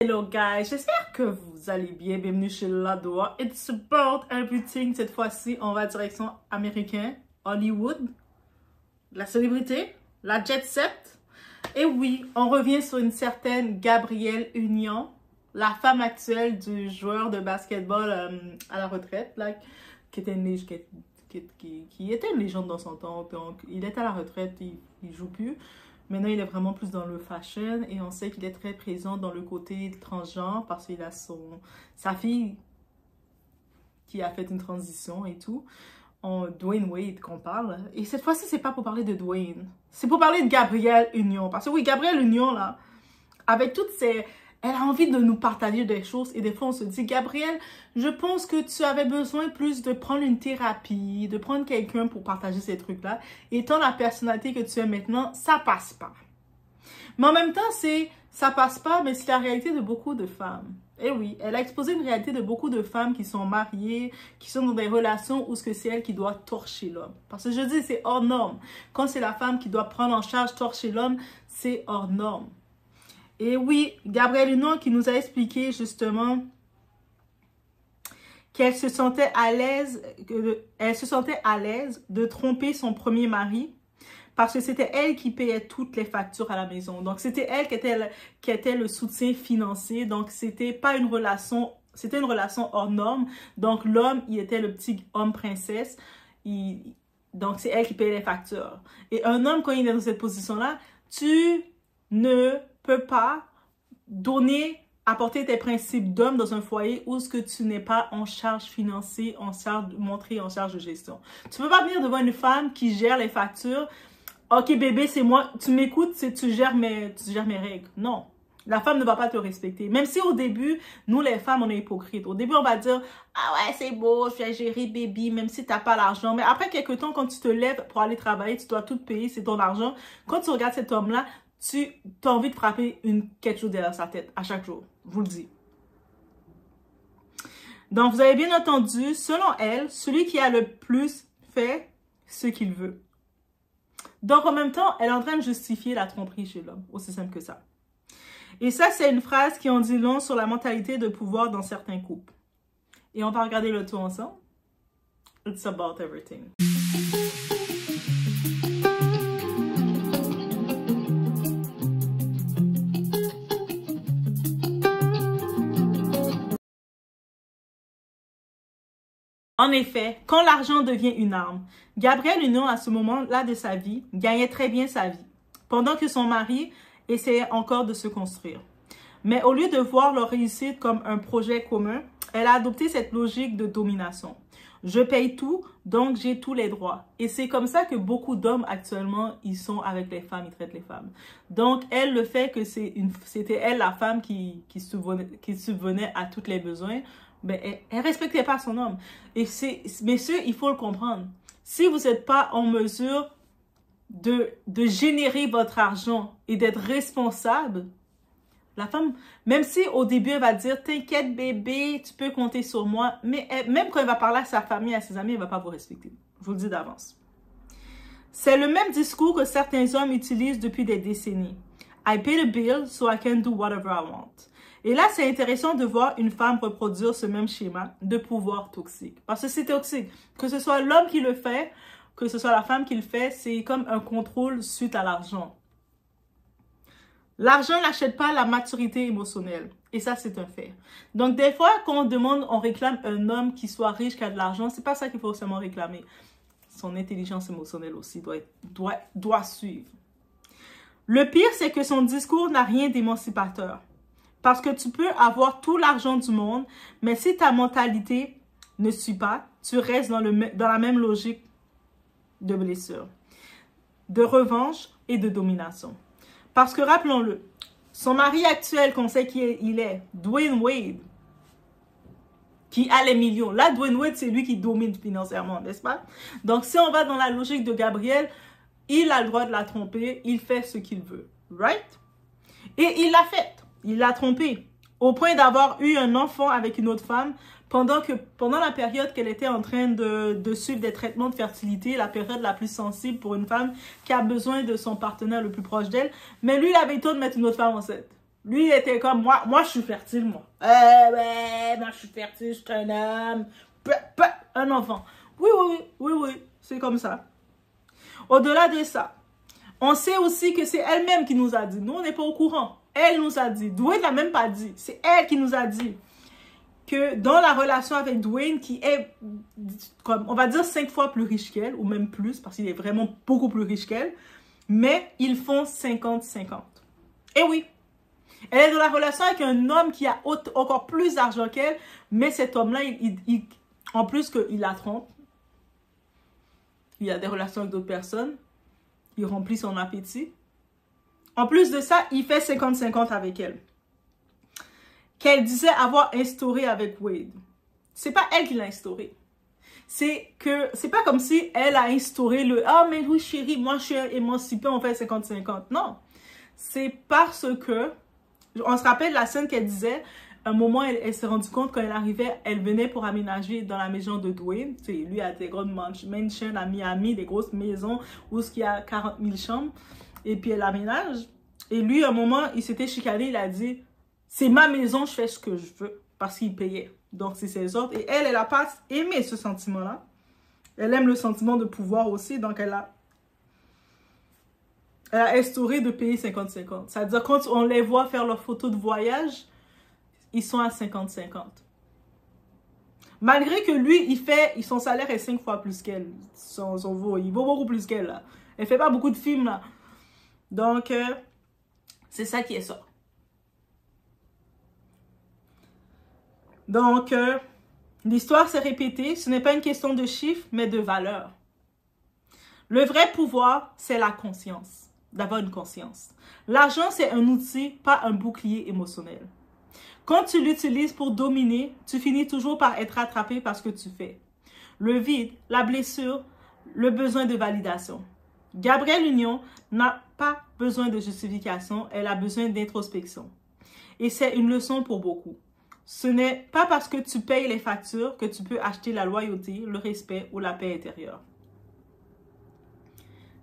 Hello guys, j'espère que vous allez bien. Bienvenue chez Ladoa. It's about everything. Cette fois-ci, on va direction américain, Hollywood, la célébrité, la jet set. Et oui, on revient sur une certaine Gabrielle Union, la femme actuelle du joueur de basketball à la retraite, là, qui était une légende dans son temps. Donc, il est à la retraite, il joue plus. Maintenant, il est vraiment plus dans le fashion et on sait qu'il est très présent dans le côté transgenre parce qu'il a sa fille qui a fait une transition et tout. Dwayne Wade qu'on parle. Et cette fois-ci, c'est pas pour parler de Dwayne. C'est pour parler de Gabrielle Union. Parce que oui, Gabrielle Union, là, avec toutes ces... Elle a envie de nous partager des choses et des fois on se dit, Gabrielle, je pense que tu avais besoin plus de prendre une thérapie, de prendre quelqu'un pour partager ces trucs-là. Étant la personnalité que tu es maintenant, ça passe pas. Mais en même temps, ça passe pas, mais c'est la réalité de beaucoup de femmes. Et oui, elle a exposé une réalité de beaucoup de femmes qui sont mariées, qui sont dans des relations où c'est elle qui doit torcher l'homme. Parce que je dis, c'est hors norme. Quand c'est la femme qui doit prendre en charge, torcher l'homme, c'est hors norme. Et oui, Gabrielle Union qui nous a expliqué justement qu'elle se sentait à l'aise, de tromper son premier mari parce que c'était elle qui payait toutes les factures à la maison. Donc, c'était elle qui était le soutien financier. Donc, c'était pas une relation, c'était une relation hors norme. Donc, l'homme, il était le petit homme princesse. Donc, c'est elle qui payait les factures. Et un homme, quand il est dans cette position-là, tu ne peux pas apporter tes principes d'homme dans un foyer où ce que tu n'es pas en charge financière, en charge de gestion. Tu peux pas venir devant une femme qui gère les factures. Ok bébé, c'est moi, tu m'écoutes, tu gères mes règles. Non. La femme ne va pas te respecter. Même si au début, nous les femmes, on est hypocrites. Au début, on va dire, ah ouais, c'est beau, je vais gérer bébé, même si t'as pas l'argent. Mais après quelques temps, quand tu te lèves pour aller travailler, tu dois tout payer, c'est ton argent. Quand tu regardes cet homme-là, tu as envie de frapper quelque chose derrière sa tête à chaque jour. Je vous le dis. Donc, vous avez bien entendu, selon elle, celui qui a le plus fait ce qu'il veut. Donc, en même temps, elle est en train de justifier la tromperie chez l'homme. Aussi simple que ça. Et ça, c'est une phrase qui en dit long sur la mentalité de pouvoir dans certains couples. Et on va regarder le tout ensemble. It's about everything. En effet, quand l'argent devient une arme, Gabrielle Union, à ce moment-là de sa vie, gagnait très bien sa vie, pendant que son mari essayait encore de se construire. Mais au lieu de voir leur réussite comme un projet commun, elle a adopté cette logique de domination. Je paye tout, donc j'ai tous les droits. Et c'est comme ça que beaucoup d'hommes actuellement, ils sont avec les femmes, ils traitent les femmes. Donc, elle, le fait que c'était elle, la femme qui subvenait à tous les besoins, ben, elle respectait pas son homme. Et messieurs, il faut le comprendre. Si vous n'êtes pas en mesure de générer votre argent et d'être responsable, la femme, même si au début elle va dire, t'inquiète bébé, tu peux compter sur moi, mais même quand elle va parler à sa famille, à ses amis, elle va pas vous respecter. Je vous le dis d'avance. C'est le même discours que certains hommes utilisent depuis des décennies. I pay the bill so I can do whatever I want. Et là, c'est intéressant de voir une femme reproduire ce même schéma de pouvoir toxique. Parce que c'est toxique. Que ce soit l'homme qui le fait, que ce soit la femme qui le fait, c'est comme un contrôle suite à l'argent. L'argent n'achète pas la maturité émotionnelle. Et ça, c'est un fait. Donc, des fois, quand on réclame un homme qui soit riche, qui a de l'argent, c'est pas ça qu'il faut seulement réclamer. Son intelligence émotionnelle aussi doit suivre. Le pire, c'est que son discours n'a rien d'émancipateur. Parce que tu peux avoir tout l'argent du monde, mais si ta mentalité ne suit pas, tu restes dans la même logique de blessure, de revanche et de domination. Parce que rappelons-le, son mari actuel, qu'on sait qui il est, Dwayne Wade, qui a les millions. Là, Dwayne Wade, c'est lui qui domine financièrement, n'est-ce pas? Donc, si on va dans la logique de Gabrielle, il a le droit de la tromper, il fait ce qu'il veut, right? Et il l'a fait. Il l'a trompée au point d'avoir eu un enfant avec une autre femme pendant la période qu'elle était en train de suivre des traitements de fertilité, la période la plus sensible pour une femme qui a besoin de son partenaire le plus proche d'elle. Mais lui, il avait le temps de mettre une autre femme enceinte. Lui, il était comme, moi, je suis fertile, moi. Ouais, moi, je suis fertile, je suis un homme. Un enfant. Oui, c'est comme ça. Au-delà de ça, on sait aussi que c'est elle-même qui nous a dit. Nous, on n'est pas au courant. Elle nous a dit. Dwayne l'a même pas dit. C'est elle qui nous a dit que dans la relation avec Dwayne, qui est, comme, on va dire 5 fois plus riche qu'elle, ou même plus, parce qu'il est vraiment beaucoup plus riche qu'elle, mais ils font 50-50. Et oui, elle est dans la relation avec un homme qui a encore plus d'argent qu'elle, mais cet homme-là, en plus qu'il la trompe, il a des relations avec d'autres personnes, il remplit son appétit. En plus de ça, il fait 50-50 avec elle. Qu'elle disait avoir instauré avec Wade. C'est pas elle qui l'a instauré. C'est pas comme si elle a instauré le « Ah, mais oui, chérie, moi, je suis émancipée, on fait 50-50. » Non. C'est parce que, on se rappelle la scène qu'elle disait, un moment, elle s'est rendue compte quand elle arrivait, elle venait pour aménager dans la maison de Dwayne. Tu sais, lui a des grandes mansions à Miami, des grosses maisons où il y a 40 000 chambres. Et puis elle aménage. Et lui, à un moment, il s'était chicané, il a dit « C'est ma maison, je fais ce que je veux. » Parce qu'il payait. Donc, c'est ses ordres. Et elle n'a pas aimé ce sentiment-là. Elle aime le sentiment de pouvoir aussi. Donc, elle a instauré de payer 50-50. C'est-à-dire, quand on les voit faire leurs photos de voyage, ils sont à 50-50. Malgré que lui, son salaire est 5 fois plus qu'elle. Il vaut beaucoup plus qu'elle, là. Elle fait pas beaucoup de films, là. Donc, c'est ça qui est ça. Donc, l'histoire s'est répétée. Ce n'est pas une question de chiffres, mais de valeur. Le vrai pouvoir, c'est la conscience. D'avoir une conscience. L'argent, c'est un outil, pas un bouclier émotionnel. Quand tu l'utilises pour dominer, tu finis toujours par être attrapé par ce que tu fais. Le vide, la blessure, le besoin de validation. Gabrielle Union n'a pas besoin de justification, elle a besoin d'introspection. Et c'est une leçon pour beaucoup. Ce n'est pas parce que tu payes les factures que tu peux acheter la loyauté, le respect ou la paix intérieure.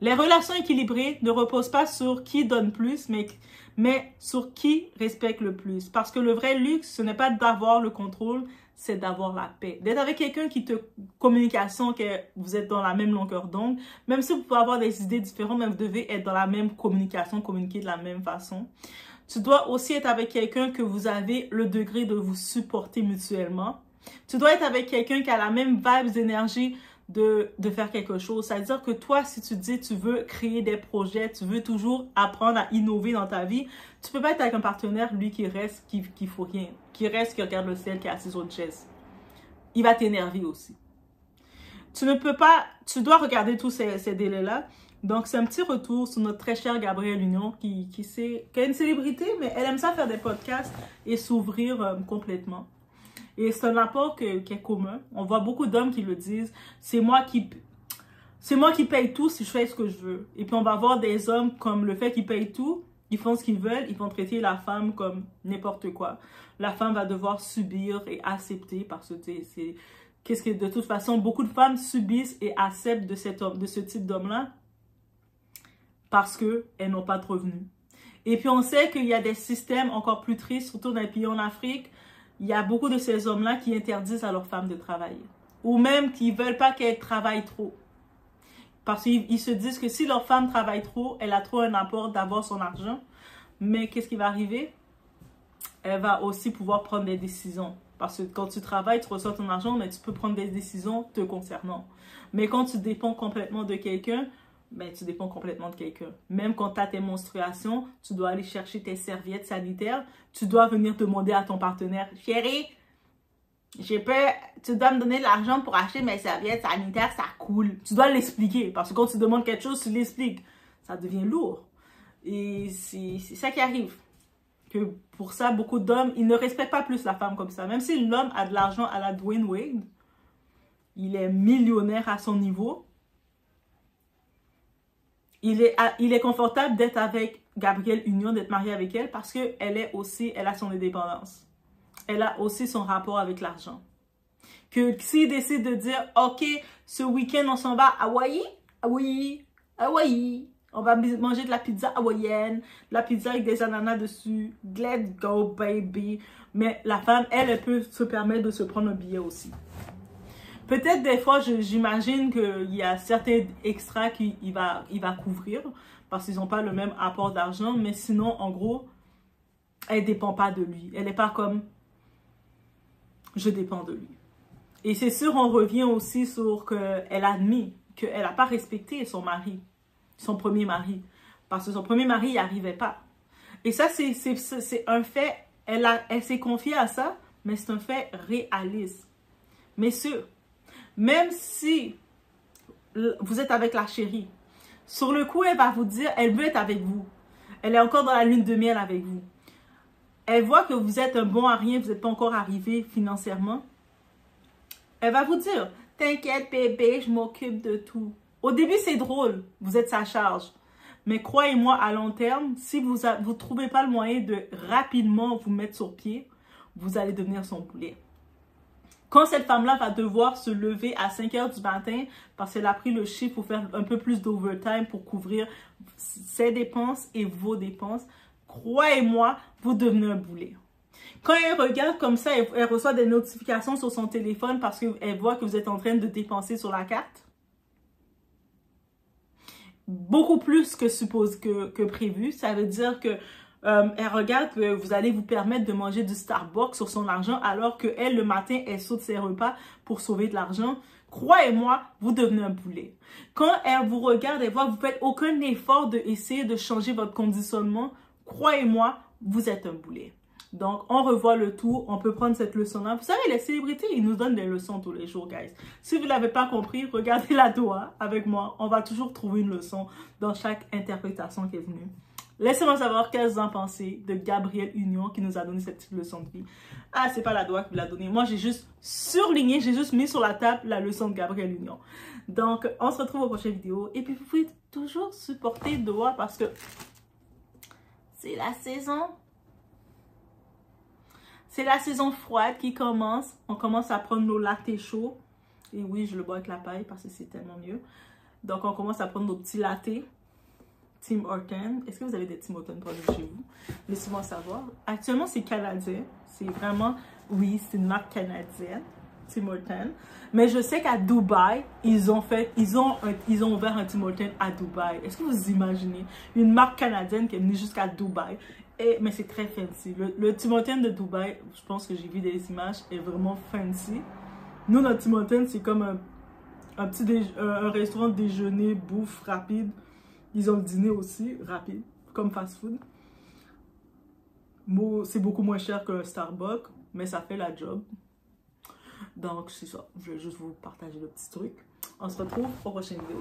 Les relations équilibrées ne reposent pas sur qui donne plus, mais sur qui respecte le plus. Parce que le vrai luxe, ce n'est pas d'avoir le contrôle, c'est d'avoir la paix. D'être avec quelqu'un qui te communication, que vous êtes dans la même longueur d'onde, même si vous pouvez avoir des idées différentes, mais vous devez être dans la même communication, communiquer de la même façon. Tu dois aussi être avec quelqu'un que vous avez le degré de vous supporter mutuellement. Tu dois être avec quelqu'un qui a la même vibe d'énergie de faire quelque chose. C'est-à-dire que toi, si tu dis tu veux créer des projets, tu veux toujours apprendre à innover dans ta vie, tu peux pas être avec un partenaire, lui, qui reste, qui faut rien, qui reste, qui regarde le ciel, qui est assis sur une chaise. Il va t'énerver aussi. Tu ne peux pas, tu dois regarder tous ces délais-là. Donc, c'est un petit retour sur notre très chère Gabrielle Union qui est une célébrité, mais elle aime ça faire des podcasts et s'ouvrir complètement. Et c'est un apport qui est commun. On voit beaucoup d'hommes qui le disent. C'est moi qui paye tout si je fais ce que je veux. Et puis, on va voir des hommes comme le fait qu'ils payent tout. Ils font ce qu'ils veulent. Ils vont traiter la femme comme n'importe quoi. La femme va devoir subir et accepter parce que qu'est-ce que de toute façon, beaucoup de femmes subissent et acceptent de ce type d'homme-là parce qu'elles n'ont pas de revenus. Et puis, on sait qu'il y a des systèmes encore plus tristes, surtout dans les pays en Afrique. Il y a beaucoup de ces hommes-là qui interdisent à leurs femmes de travailler. Ou même qui ne veulent pas qu'elles travaillent trop. Parce qu'ils se disent que si leur femme travaille trop, elle a trop un apport d'avoir son argent. Mais qu'est-ce qui va arriver? Elle va aussi pouvoir prendre des décisions. Parce que quand tu travailles, tu reçois ton argent, mais tu peux prendre des décisions te concernant. Mais quand tu dépends complètement de quelqu'un, ben, tu dépends complètement de quelqu'un. Même quand tu as tes menstruations, tu dois aller chercher tes serviettes sanitaires. Tu dois venir demander à ton partenaire, « Chérie, tu dois me donner de l'argent pour acheter mes serviettes sanitaires, ça coule. » Tu dois l'expliquer. Parce que quand tu demandes quelque chose, tu l'expliques. Ça devient lourd. Et c'est ça qui arrive. Que pour ça, beaucoup d'hommes, ils ne respectent pas plus la femme comme ça. Même si l'homme a de l'argent à la Dwayne Wade, il est millionnaire à son niveau, il est confortable d'être avec Gabrielle Union, d'être marié avec elle parce qu'elle a son indépendance. Elle a aussi son rapport avec l'argent. Que s'il décide de dire, OK, ce week-end, on s'en va à Hawaï, On va manger de la pizza hawaïenne, de la pizza avec des ananas dessus. Let's go, baby. Mais la femme, elle peut se permettre de se prendre un billet aussi. Peut-être des fois, j'imagine qu'il y a certains extras qu'il va couvrir parce qu'ils n'ont pas le même apport d'argent. Mais sinon, en gros, elle ne dépend pas de lui. Elle n'est pas comme je dépends de lui. Et c'est sûr, on revient aussi sur qu'elle admet qu'elle n'a pas respecté son mari, son premier mari. Parce que son premier mari n'y arrivait pas. Et ça, c'est un fait. Elle s'est confiée à ça, mais c'est un fait réaliste. Messieurs, même si vous êtes avec la chérie, sur le coup, elle va vous dire, elle veut être avec vous. Elle est encore dans la lune de miel avec vous. Elle voit que vous êtes un bon à rien, vous n'êtes pas encore arrivé financièrement. Elle va vous dire, t'inquiète bébé, je m'occupe de tout. Au début, c'est drôle, vous êtes sa charge. Mais croyez-moi, à long terme, si vous ne trouvez pas le moyen de rapidement vous mettre sur pied, vous allez devenir son boulet. Quand cette femme-là va devoir se lever à 5 h du matin parce qu'elle a pris le chiffre pour faire un peu plus d'overtime pour couvrir ses dépenses et vos dépenses, croyez-moi, vous devenez un boulet. Quand elle regarde comme ça, elle reçoit des notifications sur son téléphone parce qu'elle voit que vous êtes en train de dépenser sur la carte. Beaucoup plus que prévu. Ça veut dire que elle regarde que vous allez vous permettre de manger du Starbucks sur son argent alors qu'elle, le matin, elle saute ses repas pour sauver de l'argent. Croyez-moi, vous devenez un boulet. Quand elle vous regarde, elle voit que vous ne faites aucun effort d'essayer de changer votre conditionnement. Croyez-moi, vous êtes un boulet. Donc, on revoit le tout. On peut prendre cette leçon-là. Vous savez, les célébrités, ils nous donnent des leçons tous les jours, guys. Si vous ne l'avez pas compris, regardez la Doha avec moi. On va toujours trouver une leçon dans chaque interprétation qui est venue. Laissez-moi savoir qu'est-ce que vous en pensez de Gabrielle Union qui nous a donné cette petite leçon de vie. Ah, c'est pas la Doha qui me l'a donnée. Moi, j'ai juste surligné, j'ai juste mis sur la table la leçon de Gabrielle Union. Donc, on se retrouve aux prochaines vidéos. Et puis, vous pouvez toujours supporter Doha parce que c'est la saison. C'est la saison froide qui commence. On commence à prendre nos lattés chauds. Et oui, je le bois avec la paille parce que c'est tellement mieux. Donc, on commence à prendre nos petits lattés. Tim Hortons. Est-ce que vous avez des Tim Hortons produits chez vous? Laissez-moi savoir. Actuellement, c'est canadien. C'est vraiment, oui, c'est une marque canadienne. Tim Hortons. Mais je sais qu'à Dubaï, ils ont ouvert un Tim Hortons à Dubaï. Est-ce que vous imaginez une marque canadienne qui est venue jusqu'à Dubaï? Mais c'est très fancy. Le Tim Hortons de Dubaï, je pense que j'ai vu des images, est vraiment fancy. Nous, notre Tim Hortons, c'est comme un restaurant de déjeuner, bouffe rapide. Ils ont le dîner aussi, rapide, comme fast-food. C'est beaucoup moins cher qu'un Starbucks, mais ça fait la job. Donc, c'est ça. Je vais juste vous partager le petit truc. On se retrouve aux prochaines vidéos.